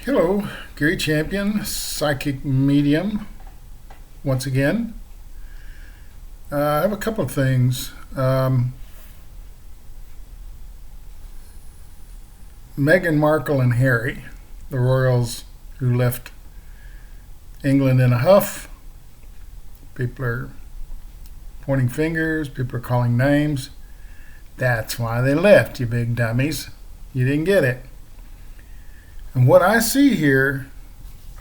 Hello, Gary Champion, psychic medium, once again. I have a couple of things. Meghan Markle and Harry, the royals who left England in a huff. People are pointing fingers, people are calling names. That's why they left, you big dummies. You didn't get it. And what I see here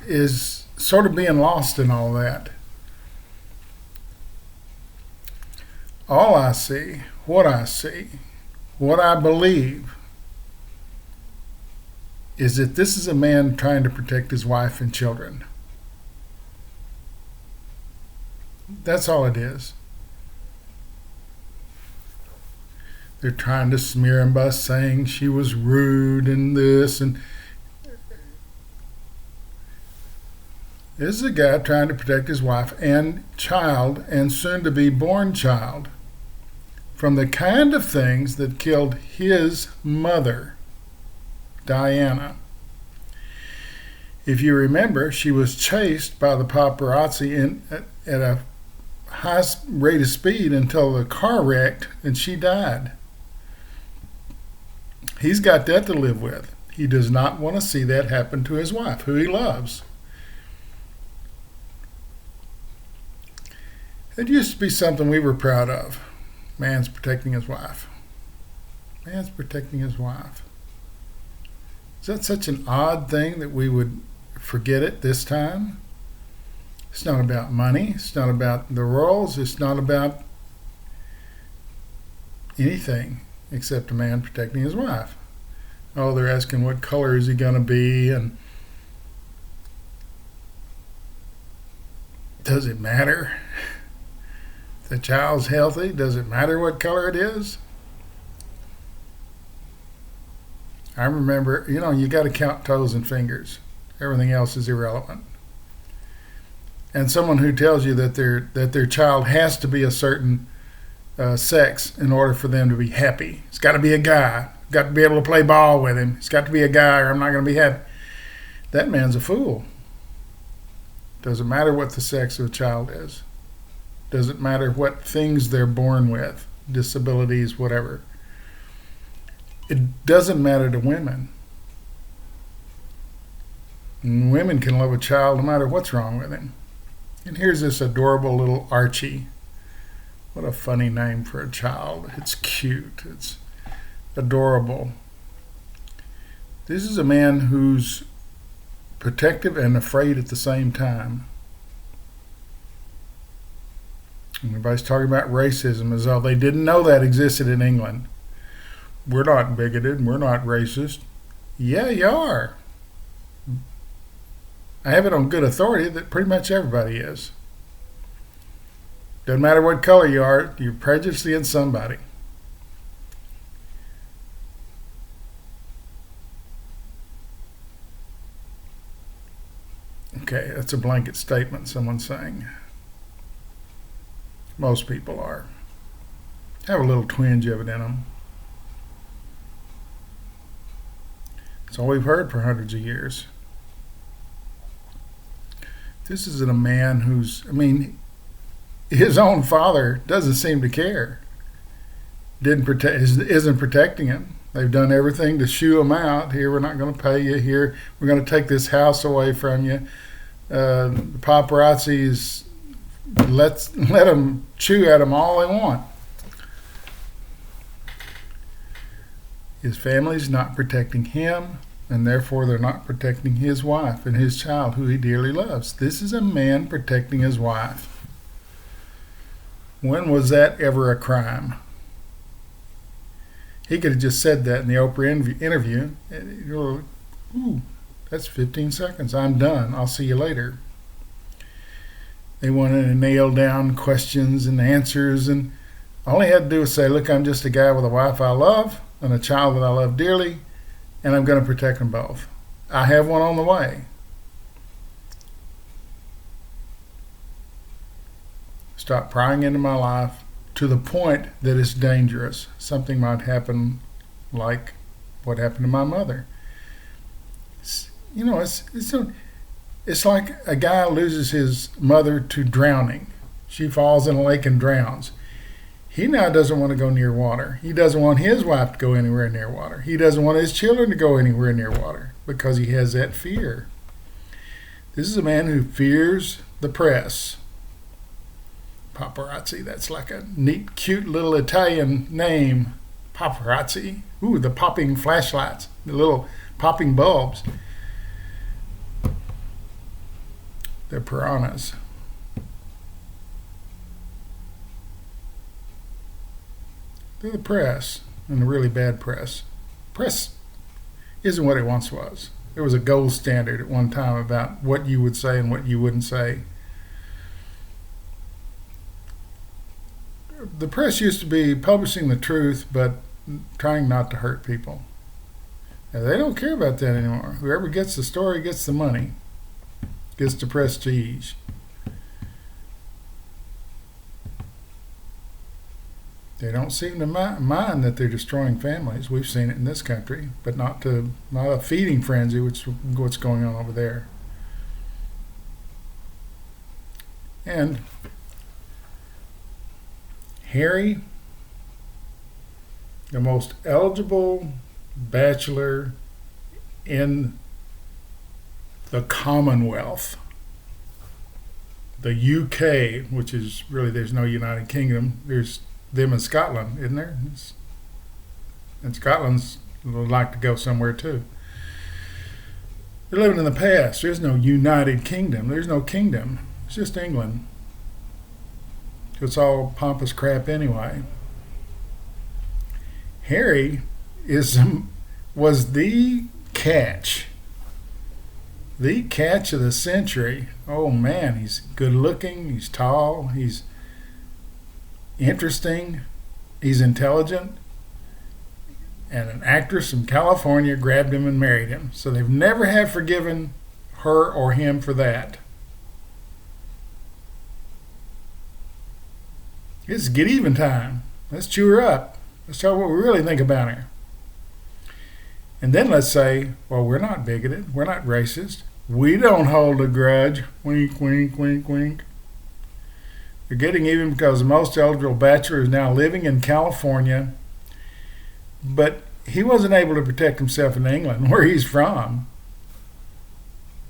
is sort of being lost in all that. All I see, what I believe, is that this is a man trying to protect his wife and children. That's all it is. They're trying to smear him by saying she was rude and this and this is a guy trying to protect his wife and child and soon to be born child from the kind of things that killed his mother, Diana. If you remember, she was chased by the paparazzi at a high rate of speed until the car wrecked and she died. He's got that to live with. He does not want to see that happen to his wife, who he loves. It used to be something we were proud of. Man's protecting his wife. Man's protecting his wife. Is that such an odd thing that we would forget it this time? It's not about money. It's not about the royals. It's not about anything except a man protecting his wife. Oh, they're asking what color is he going to be, and does it matter? If the child's healthy, does it matter what color it is? I remember, you got to count toes and fingers. Everything else is irrelevant. And someone who tells you that their child has to be a certain sex in order for them to be happy. It's got to be a guy. Got to be able to play ball with him. It's got to be a guy or I'm not going to be happy. That man's a fool. Doesn't matter what the sex of the child is. Doesn't matter what things they're born with, disabilities, whatever. It doesn't matter to women. And women can love a child no matter what's wrong with him. And here's this adorable little Archie. What a funny name for a child. It's cute. It's adorable. This is a man who's protective and afraid at the same time. Everybody's talking about racism as though they didn't know that existed in England. We're not bigoted. We're not racist. Yeah, you are. I have it on good authority that pretty much everybody is. Doesn't matter what color you are, you're prejudiced against somebody. Okay, that's a blanket statement someone's saying. Most people are. Have a little twinge of it in them. It's all we've heard for hundreds of years. This isn't a man his own father doesn't seem to care. Isn't protecting him. They've done everything to shoo him out. Here, we're not going to pay you. Here, we're going to take this house away from you. The paparazzis, let them chew at him all they want. His family's not protecting him, and therefore they're not protecting his wife and his child, who he dearly loves. This is a man protecting his wife. When was that ever a crime? He could have just said that in the Oprah interview. Ooh, that's 15 seconds. I'm done. I'll see you later. They wanted to nail down questions and answers, and all he had to do was say, look, I'm just a guy with a wife I love and a child that I love dearly, and I'm going to protect them both. I have one on the way. Stop prying into my life to the point that it's dangerous. Something might happen like what happened to my mother. it's like a guy loses his mother to drowning. She falls in a lake and drowns. He now doesn't want to go near water. He doesn't want his wife to go anywhere near water. He doesn't want his children to go anywhere near water because he has that fear. This is a man who fears the press. Paparazzi, that's like a neat, cute little Italian name. Paparazzi. Ooh, the popping flashlights, the little popping bulbs. They're piranhas. They're the press, and the really bad press. Press isn't what it once was. There was a gold standard at one time about what you would say and what you wouldn't say. The press used to be publishing the truth, but trying not to hurt people. Now, they don't care about that anymore. Whoever gets the story gets the money, gets the prestige. They don't seem to mind that they're destroying families. We've seen it in this country, but not a feeding frenzy, which is what's going on over there. And Harry, the most eligible bachelor in the Commonwealth, the UK, which is really, there's no United Kingdom. There's them in Scotland, isn't there? And Scotland's would like to go somewhere too. They're living in the past. There's no United Kingdom. There's no kingdom. It's just England. It's all pompous crap anyway. Harry was the catch of the century. Oh man, he's good looking, he's tall, he's interesting, he's intelligent, and an actress in California grabbed him and married him. So they've never have forgiven her or him for that. It's get even time. Let's chew her up. Let's tell her what we really think about her. And then let's say, well, we're not bigoted. We're not racist. We don't hold a grudge. Wink, wink, wink, wink. They're getting even because the most eligible bachelor is now living in California. But he wasn't able to protect himself in England, where he's from.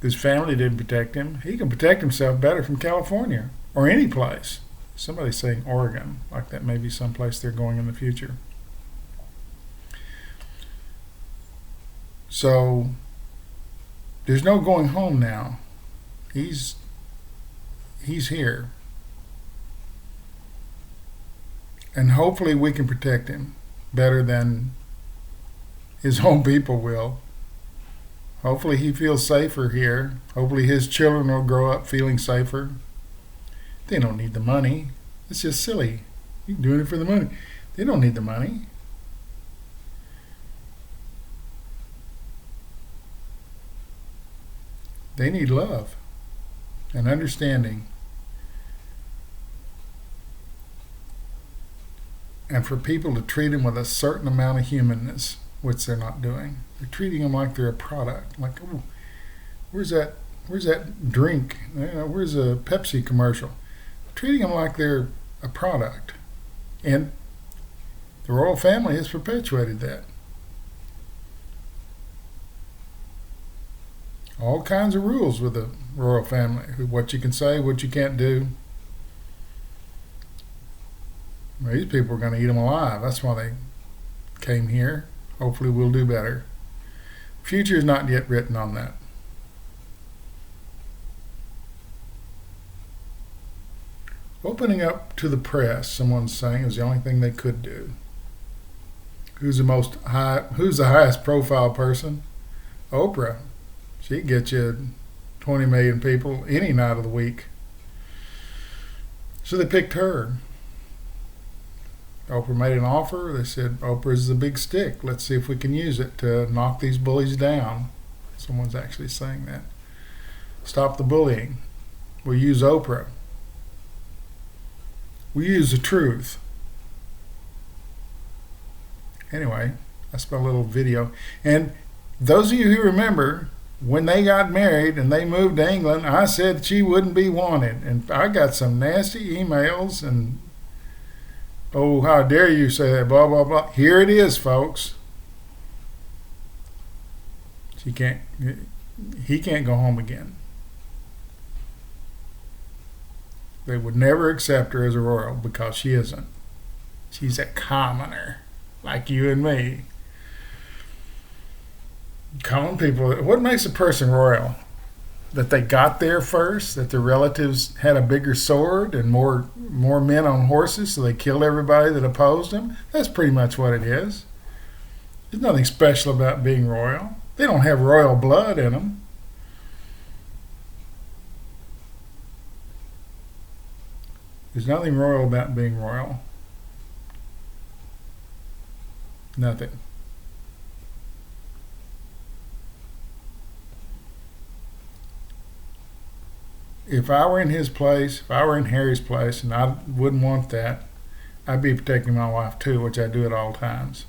His family didn't protect him. He can protect himself better from California or any place. Somebody's saying Oregon, like that may be someplace they're going in the future. So there's no going home now. He's here. And hopefully we can protect him better than his own people will. Hopefully he feels safer here. Hopefully his children will grow up feeling safer. They don't need the money. It's just silly. You're doing it for the money. They don't need the money. They need love and understanding. And for people to treat them with a certain amount of humanness, which they're not doing. They're treating them like they're a product. Like, oh, where's that drink? Where's a Pepsi commercial? Treating them like they're a product. And the royal family has perpetuated that. All kinds of rules with the royal family. What you can say, what you can't do. Well, these people are going to eat them alive. That's why they came here. Hopefully we'll do better. Future is not yet written on that. Opening up to the press, someone's saying, is the only thing they could do. Who's the highest profile person? Oprah. She can get you 20 million people any night of the week. So they picked her. Oprah made an offer. They said, Oprah's the big stick. Let's see if we can use it to knock these bullies down. Someone's actually saying that. Stop the bullying. We'll use Oprah. We use the truth. Anyway, I spent a little video. And those of you who remember, when they got married and they moved to England, I said she wouldn't be wanted. And I got some nasty emails and, oh, how dare you say that, blah, blah, blah. Here it is, folks. He can't go home again. They would never accept her as a royal because she isn't. She's a commoner, like you and me. Common people. What makes a person royal? That they got there first, that their relatives had a bigger sword and more men on horses, so they killed everybody that opposed them. That's pretty much what it is. There's nothing special about being royal. They don't have royal blood in them. There's nothing royal about being royal. Nothing. If I were in his place, if I were in Harry's place, and I wouldn't want that, I'd be protecting my wife too, which I do at all times.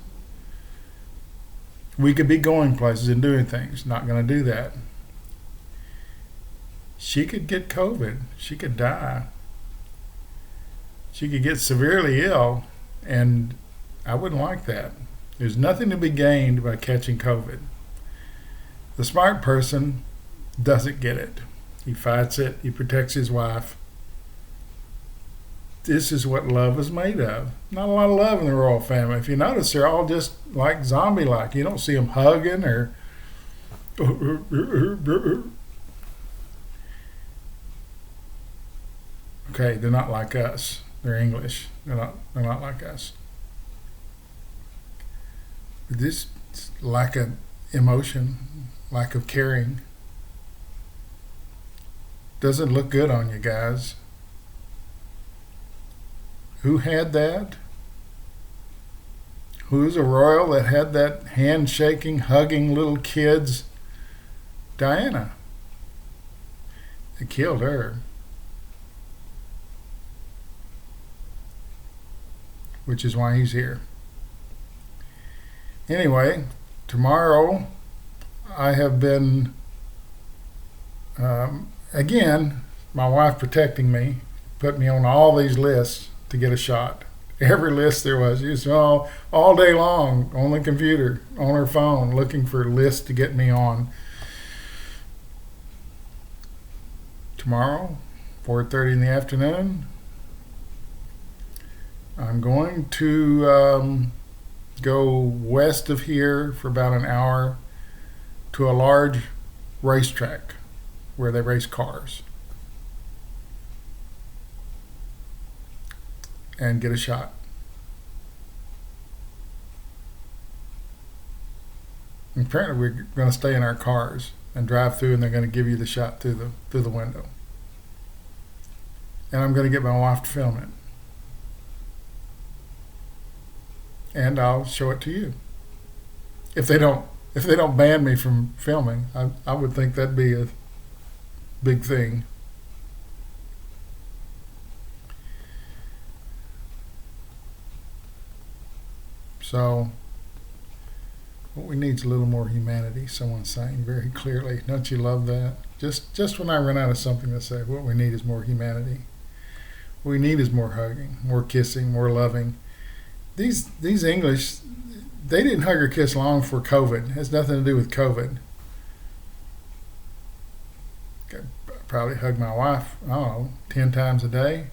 We could be going places and doing things. Not going to do that. She could get COVID. She could die. She could get severely ill, and I wouldn't like that. There's nothing to be gained by catching COVID. The smart person doesn't get it. He fights it. He protects his wife. This is what love is made of. Not a lot of love in the royal family. If you notice, they're all just like zombie-like. You don't see them hugging or... Okay, they're not like us. They're English. They're not like us. This lack of emotion, lack of caring, doesn't look good on you guys. Who had that? Who's a royal that had that handshaking, hugging little kids? Diana. They killed her. Which is why he's here. Anyway, tomorrow I have been, again, my wife protecting me, put me on all these lists to get a shot. Every list there was. She was all day long on the computer, on her phone, looking for lists to get me on. Tomorrow, 4:30 in the afternoon, I'm going to go west of here for about an hour to a large racetrack where they race cars and get a shot. And apparently we're going to stay in our cars and drive through, and they're going to give you the shot through the window. And I'm going to get my wife to film it. And I'll show it to you. If they don't ban me from filming, I would think that'd be a big thing. So what we need is a little more humanity, someone's saying very clearly. Don't you love that? Just when I run out of something to say, what we need is more humanity. What we need is more hugging, more kissing, more loving. These English, they didn't hug or kiss long before COVID. It has nothing to do with COVID. I probably hug my wife, I don't know, 10 times a day.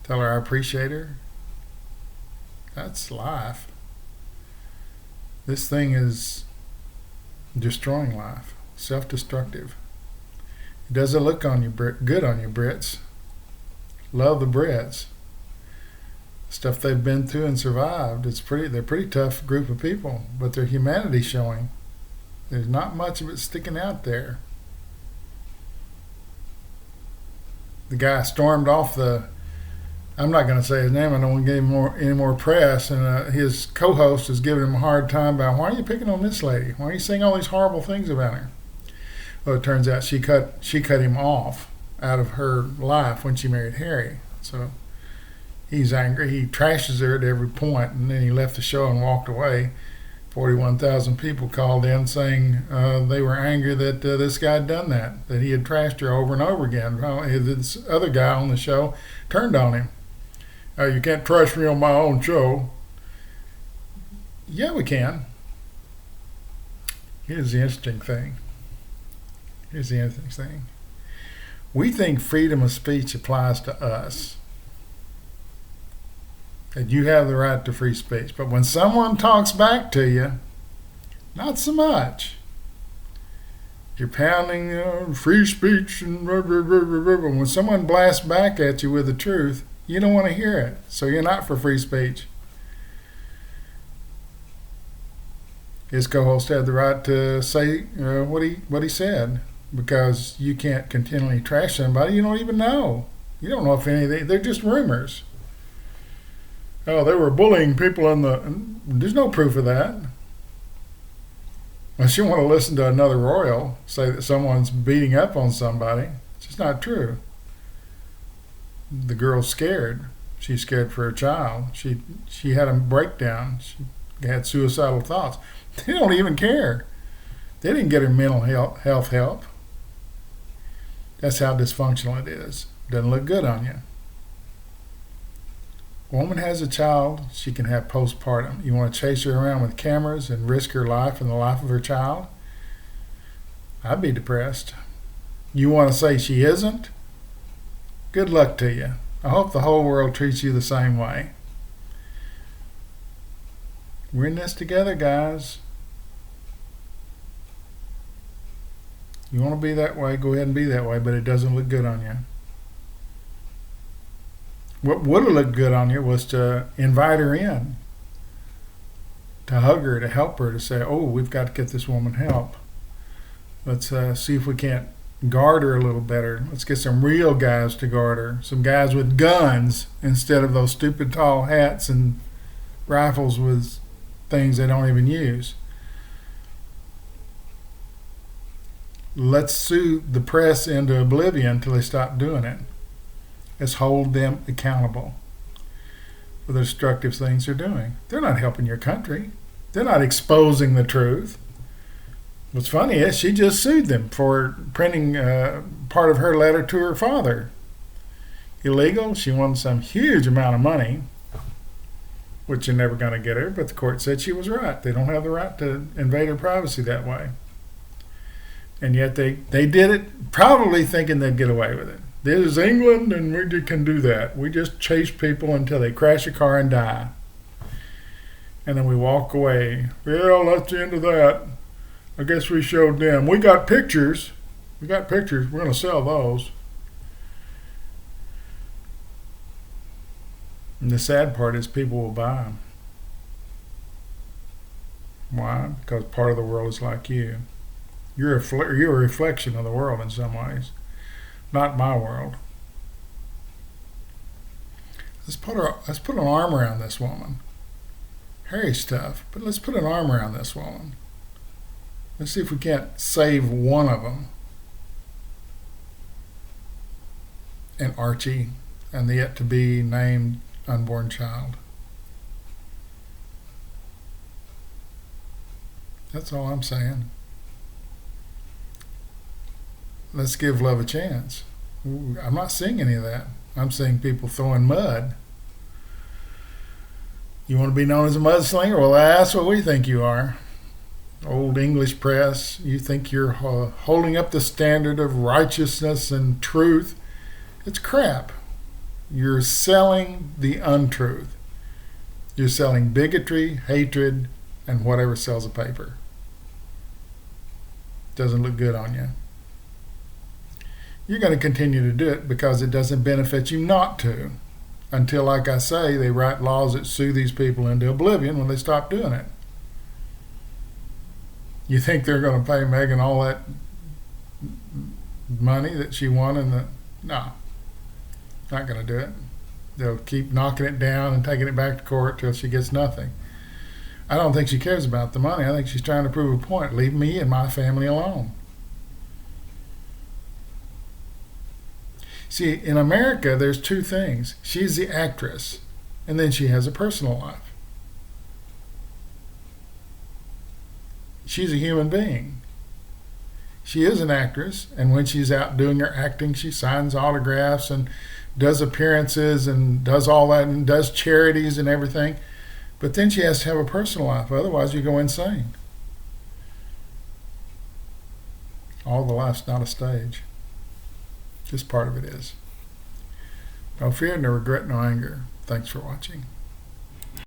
Tell her I appreciate her. That's life. This thing is destroying life, self-destructive. It doesn't look good on you, Brits. Love the Brits. Stuff they've been through and survived. They're a pretty tough group of people, but their humanity's showing. There's not much of it sticking out there. The guy stormed off I'm not going to say his name, I don't want to give him any more press, and his co-host is giving him a hard time about, why are you picking on this lady? Why are you saying all these horrible things about her? Well, it turns out she cut him off out of her life when she married Harry. So he's angry. He trashes her at every point, and then he left the show and walked away 41,000 people called in saying they were angry that this guy had done that he had trashed her over and over again. Well, this other guy on the show turned on him. You can't trash me on my own show. Yeah, we can. Here's the interesting thing. We think freedom of speech applies to us. That you have the right to free speech. But when someone talks back to you, not so much. You're pounding free speech and blah, blah, blah, blah, blah. When someone blasts back at you with the truth, you don't want to hear it. So you're not for free speech. His co-host had the right to say what he said, because you can't continually trash somebody you don't even know. You don't know if they're just rumors. Oh, they were bullying people there's no proof of that. Unless you want to listen to another royal say that someone's beating up on somebody, it's just not true. The girl's scared. She's scared for her child. She had a breakdown. She had suicidal thoughts. They don't even care. They didn't get her mental health help. That's how dysfunctional it is. Doesn't look good on you. A woman has a child, she can have postpartum. You want to chase her around with cameras and risk her life and the life of her child? I'd be depressed. You want to say she isn't? Good luck to you. I hope the whole world treats you the same way. We're in this together, guys. You want to be that way, go ahead and be that way, but it doesn't look good on you. What would have looked good on you was to invite her in, to hug her, to help her, to say, oh, we've got to get this woman help. Let's see if we can't guard her a little better. Let's get some real guys to guard her, some guys with guns instead of those stupid tall hats and rifles with things they don't even use. Let's sue the press into oblivion until they stop doing it. Let's hold them accountable for the destructive things they're doing. They're not helping your country. They're not exposing the truth. What's funny is she just sued them for printing part of her letter to her father. Illegal. She won some huge amount of money, which you're never going to get her, but the court said she was right. They don't have the right to invade her privacy that way. And yet they did it probably thinking they'd get away with it. This is England and we can do that. We just chase people until they crash a car and die. And then we walk away. Well, that's the end of that. I guess we showed them. We got pictures. We're going to sell those. And the sad part is people will buy them. Why? Because part of the world is like you. You're a reflection of the world in some ways. Not my world. Let's put an arm around this woman. Harry's tough, but let's put an arm around this woman. Let's see if we can't save one of them. And Archie and the yet to be named unborn child. That's all I'm saying. Let's give love a chance. I'm not seeing any of that. I'm seeing people throwing mud. You want to be known as a mudslinger? Well, that's what we think you are. Old English press, you think you're holding up the standard of righteousness and truth. It's crap. You're selling the untruth. You're selling bigotry, hatred, and whatever sells a paper. Doesn't look good on you. You're going to continue to do it because it doesn't benefit you not to. Until, like I say, they write laws that sue these people into oblivion when they stop doing it. You think they're going to pay Meghan all that money that she won no, not going to do it. They'll keep knocking it down and taking it back to court till she gets nothing. I don't think she cares about the money. I think she's trying to prove a point. Leave me and my family alone. See, in America, there's two things. She's the actress, and then she has a personal life. she's a human being. She is an actress, and when she's out doing her acting, she signs autographs and does appearances and does all that and does charities and everything. But then she has to have a personal life, otherwise you go insane. All the life's not a stage. Just part of it is. No fear, no regret, no anger. Thanks for watching.